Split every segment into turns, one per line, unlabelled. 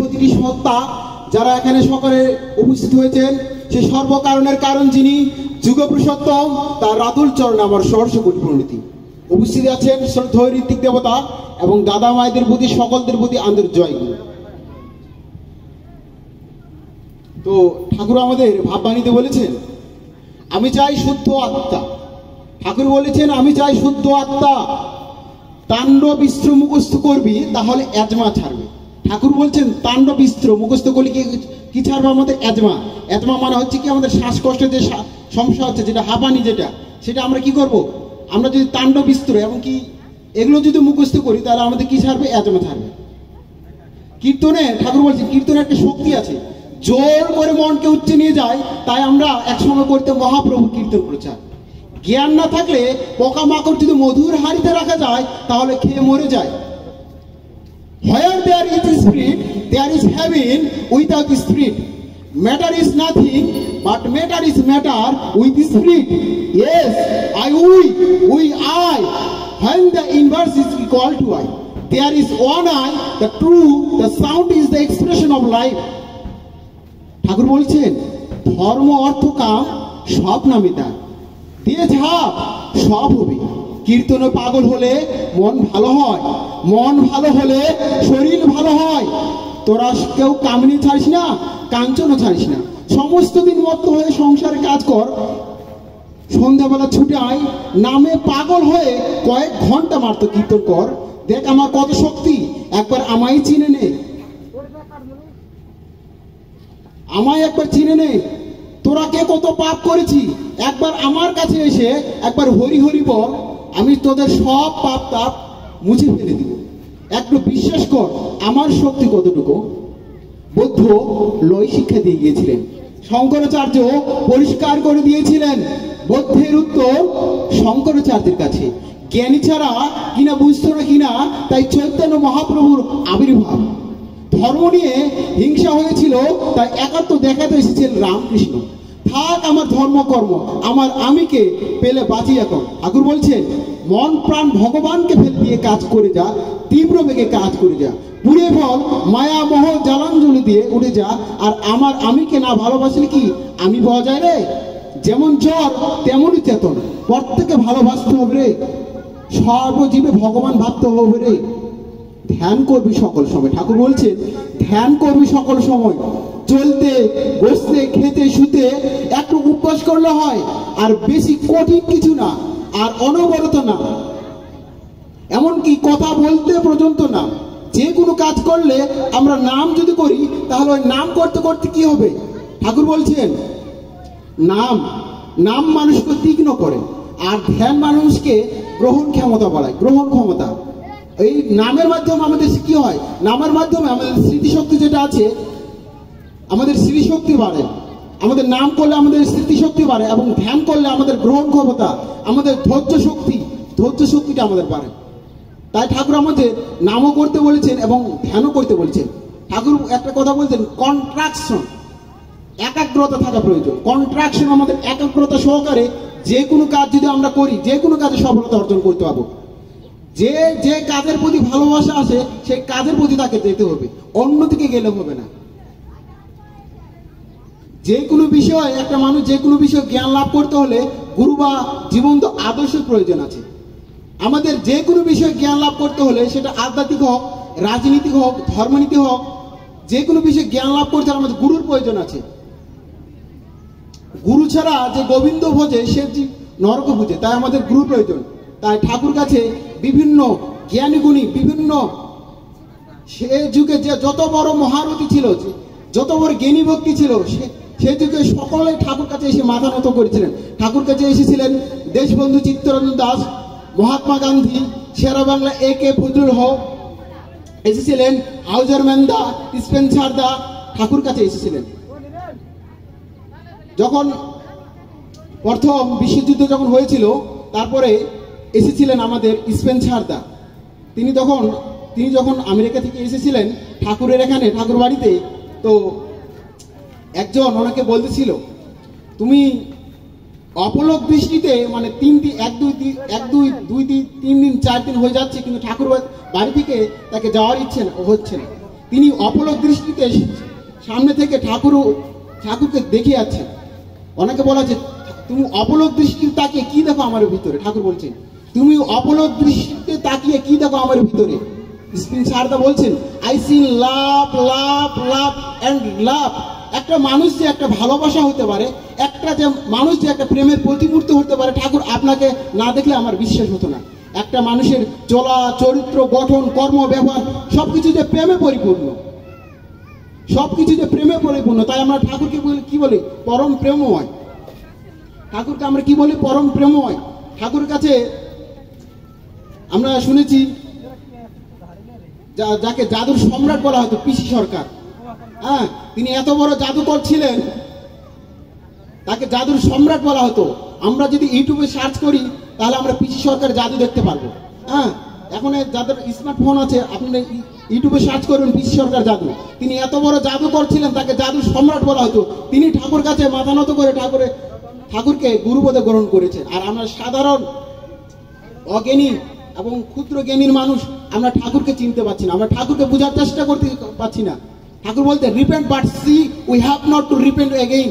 প্রতিটি সত্তা যারা এখানে সকলে উপস্থিত হয়েছেন, সে সর্বকারণের কারণ যিনি যুগপুরুষোত্তম, তার রাতুল চরণে আমার সহর্ষ কোটি প্রণতি। উপস্থিত আছেন শ্রদ্ধেয় ঋত্বিক দেবতা এবং দাদা মায়েদের প্রতি সকলদের প্রতি আন্তরিক জয়। তো ঠাকুর আমাদের ভাববাণীতে বলেছেন, আমি চাই শুদ্ধ আত্মা। ঠাকুর বলেছেন, আমি চাই শুদ্ধ আত্মা। তাণ্ডব ইস্ত্র মুখস্থ করবি তাহলে এজমা ছাড়বে। ঠাকুর বলছেন তাণ্ডব ইস্ত্র মুখস্থ করলে কি ছাড়বে? আমাদের এজমা। এজমা মানে হচ্ছে কি, আমাদের শ্বাসকষ্টের যে সমস্যা হচ্ছে, যেটা হাঁপানি, সেটা আমরা কি করব? আমরা যদি তাণ্ডব ইস্ত্র এবং কি এগুলো যদি মুখস্থ করি তাহলে আমাদের কি ছাড়বে? এজমা ছাড়বে। কীর্তনে ঠাকুর বলছেন, কীর্তনের একটা শক্তি আছে, জোর করে মনকে উচ্চে নিয়ে যায়। তাই আমরা একসময় করতে মহাপ্রভু কীর্তন প্রচার। জ্ঞান না থাকলে পোকামাকড় যদি মধুর হাড়িতে রাখা যায় তাহলে খেয়ে মরে যায়। Where there is spirit, there is heaven without spirit. Matter is nothing, but matter is matter with spirit. Yes, I. When the inverse is equal to I, there is one I, the true, the sound is the expression of life. ঠাকুর বলছেন, ধর্ম অর্থ কাম সব নামে তার, দিয়ে ঝাপ সব হবে। কীর্তনে পাগল হলে মন ভালো হয়, মন ভালো হলে শরীর ভালো হয়। তোরা কেউ কামিনী ছাড়িস না, কাঞ্চনও ছাড়িস না, সমস্ত দিন মত্ত হয়ে সংসারে কাজ কর, সন্ধ্যাবেলা ছুটে আয়, নামে পাগল হয়ে কয়েক ঘন্টা মাত্র কীর্তন কর, দেখ আমার কত শক্তি। একবার আমায় চিনে নে, আমায় একবার চিনে নে, তোরা কে কত পাপ করেছি। একবার আমার কাছে এসে একবার হরি হরি বল, আমি তোদের সব পাপ তাপ মুছে ফেলে দিব। একটু বিশ্বাস কর আমার শক্তি কতটুকু। বৌদ্ধ লয় শিক্ষা দিয়ে গিয়েছিলেন, শঙ্করাচার্য পরিষ্কার করে দিয়েছিলেন। বৌদ্ধের উত্তর শঙ্করাচার্যের কাছে। জ্ঞানী ছাড়া কিনা বুঝতো না কিনা, তাই চৈতন্য মহাপ্রভুর আবির্ভাব। ধর্ম নিয়ে হিংসা হয়েছিল, তাই একাত্ম দেখাতে এসেছিলেন রামকৃষ্ণ। থাক আমার ধর্মকর্ম, আমার আমিকে পেলে বাঁচি এখন। ঠাকুর বলছেন, মন প্রাণ ভগবানকে ফেলে দিয়ে কাজ করে যা, তীব্র বেগে কাজ করে যা, পুড়ে ফল মায়া মোহ জ্বালাঞ্জলি দিয়ে উঠে যা। আর আমার আমিকে না ভালোবাসলে কি আমি পাওয়া যায় রে? যেমন জ্বর তেমনই চেতন, প্রত্যেকে ভালোবাসতে হবে রে, সর্বজীবে ভগবান ভাবতে হবে রে। ধ্যান করবি সকল সময়। ঠাকুর বলছেন, ধ্যান করবি সকল সময়। চলতে বসতে খেতে শুতে একটু উপবাস করলে হয়, আর বেশি কঠিন কিছু না, আর অনবরত না, এমনকি কথা বলতে পর্যন্ত না। যে কোনো কাজ করলে আমরা নাম যদি করি তাহলে ওই নাম করতে করতে কি হবে? ঠাকুর বলছেন, নাম মানুষকে তীক্ষ্ণ করে, আর ধ্যান মানুষকে গ্রহণ ক্ষমতা বাড়ায়, গ্রহণ ক্ষমতা। এই নামের মাধ্যমে আমাদের কি হয়? নামের মাধ্যমে আমাদের স্মৃতিশক্তি যেটা আছে, আমাদের স্মৃতিশক্তি বাড়ে। আমাদের নাম করলে আমাদের স্মৃতিশক্তি বাড়ে, এবং ধ্যান করলে আমাদের গ্রহণ ক্ষমতা, আমাদের ধৈর্য শক্তিটা আমাদের বাড়ে। তাই ঠাকুর আমাদের নামও করতে বলেছেন এবং ধ্যানও করতে বলেছেন। ঠাকুর একটা কথা বলছেন, কন্ট্রাকশন, একাগ্রতা থাকা প্রয়োজন। কন্ট্রাকশন, আমাদের একাগ্রতা সহকারে যে কোনো কাজ যদি আমরা করি, যে কোনো কাজে সফলতা অর্জন করতে পারবো। যে কাজের প্রতি ভালোবাসা আসে সেই কাজের প্রতি তাকে যেতে হবে, অন্যদিকে গেলে হবে না। যে কোনো বিষয়, একটা মানুষ যে কোনো বিষয় জ্ঞান লাভ করতে হলে গুরু বা জীবন্ত আদর্শের প্রয়োজন আছে। আমাদের যে কোনো বিষয় জ্ঞান লাভ করতে হলে, সেটা আধ্যাত্মিক হোক, রাজনীতি হোক, ধর্মনীতি হোক, যে কোনো বিষয় জ্ঞান লাভ করতে হলে আমাদের গুরুর প্রয়োজন আছে। গুরু ছাড়া যে গোবিন্দ ভোজে সে নরক বুঝে, তাই আমাদের গুরু প্রয়োজন। তাই ঠাকুর কাছে বিভিন্ন জ্ঞানী গুণী, বিভিন্ন সে যুগে যে যত বড় মহারথী ছিল, যত বড় জ্ঞানী ভক্তি ছিল, সে যুগে সকলে ঠাকুর কাছে এসে মাথা নত করেছিলেন। ঠাকুর কাছে এসেছিলেন দেশবন্ধু চিত্তরঞ্জন দাস, মহাত্মা গান্ধী, শেরা বাংলা A.K. ফজলুল হক, এসেছিলেন হাউজার ম্যানদা, স্পেন্সার দা, ঠাকুর কাছে এসেছিলেন। যখন প্রথম বিশ্বযুদ্ধ যখন হয়েছিল, তারপরে এসেছিলেন আমাদের স্পেন্সার দা। তিনি যখন আমেরিকা থেকে এসেছিলেন ঠাকুরের এখানে, ঠাকুর বাড়িতে, তো একজন ওনাকে বলতেছিল, তুমি অপলক দৃষ্টিতে মানে 3 দিন 1 2 3 দিন 4 দিন হয়ে যাচ্ছে, কিন্তু ঠাকুর বাড়ি থেকে তাকে যাওয়ার ইচ্ছে হচ্ছে না। তিনি অপলক দৃষ্টিতে সামনে থেকে ঠাকুরকে দেখে যাচ্ছেন। অনেকে বলা যে তুমি অপলক দৃষ্টিতে তাকিয়ে কি দেখো আমার ভিতরে, ঠাকুর বলছেন তুমি অপলক দৃষ্টিতে তাকিয়ে কি দেখো আমার ভিতরে। স্প্রিং সারদা বলছেন I see love love love and love. একটা মানুষ যে একটা ভালোবাসা হতে পারে, একটা যে মানুষ যে একটা প্রেমের প্রতিমূর্তি হতে পারে, ঠাকুর আপনাকে না দেখলে আমার বিশ্বাস হতো না। একটা মানুষের চলা, চরিত্র, গঠন, কর্ম, ব্যবহার সবকিছু যে প্রেমে পরিপূর্ণ, সবকিছু যে প্রেমে পরিপূর্ণ। তাই আমরা ঠাকুরকে কি বলি? পরম প্রেমময়। ঠাকুরকে আমরা কি বলি? পরম প্রেমময়। ঠাকুরের কাছে আমরা শুনেছি যাকে জাদুর সম্রাট বলা হতো, পিসি সরকার। হ্যাঁ, তিনি এত বড় জাদুকর ছিলেন, তাকে জাদুর সম্রাট বলা হতো। আমরা যদি ইউটিউবে সার্চ করি তাহলে আমরা পিসি সরকার জাদু দেখতে পারবো। হ্যাঁ, এখন যাদের স্মার্টফোন আছে আপনারা ইউটিউবে সার্চ করবেন পিসি সরকার জাদু। তিনি এত বড় জাদুকর ছিলেন, তাকে জাদুর সম্রাট বলা হতো। তিনি ঠাকুর কাছে মাথা নত করে ঠাকুরকে গুরুপদে গ্রহণ করেছেন। আর আমরা সাধারণ অজ্ঞানী এবং ক্ষুদ্র জ্ঞানীর মানুষ আমরা ঠাকুরকে চিনতে পারছি না, আমরা ঠাকুরকে বোঝার চেষ্টা করতে পারছি না। ঠাকুর বলতে repent but see we have not to repent again.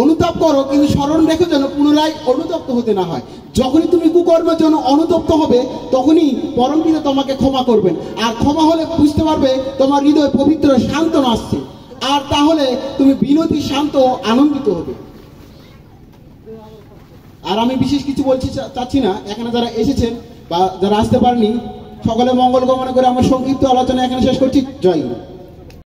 অনুতাপ করো কিন্তু স্মরণ রেখো যেন পুনরায় অনুতপ্ত হতে না হয়। যখনই তুমি কুকর্মের জন্য অনুতপ্ত হবে তখনই পরমপিতা তোমাকে ক্ষমা করবেন। আর ক্ষমা হলে বুঝতে পারবে তোমার হৃদয় পবিত্র শান্তনা আসছে, আর তাহলে তুমি বিনতি, শান্ত, আনন্দিত হবে। আর আমি বিশেষ কিছু বলতে চাচ্ছি না। এখানে যারা এসেছেন বা যারা আসতে পারেনি সকলে মঙ্গল কামনা করে আমার সংক্ষিপ্ত আলোচনা এখানে শেষ করছি। জয় গুরু।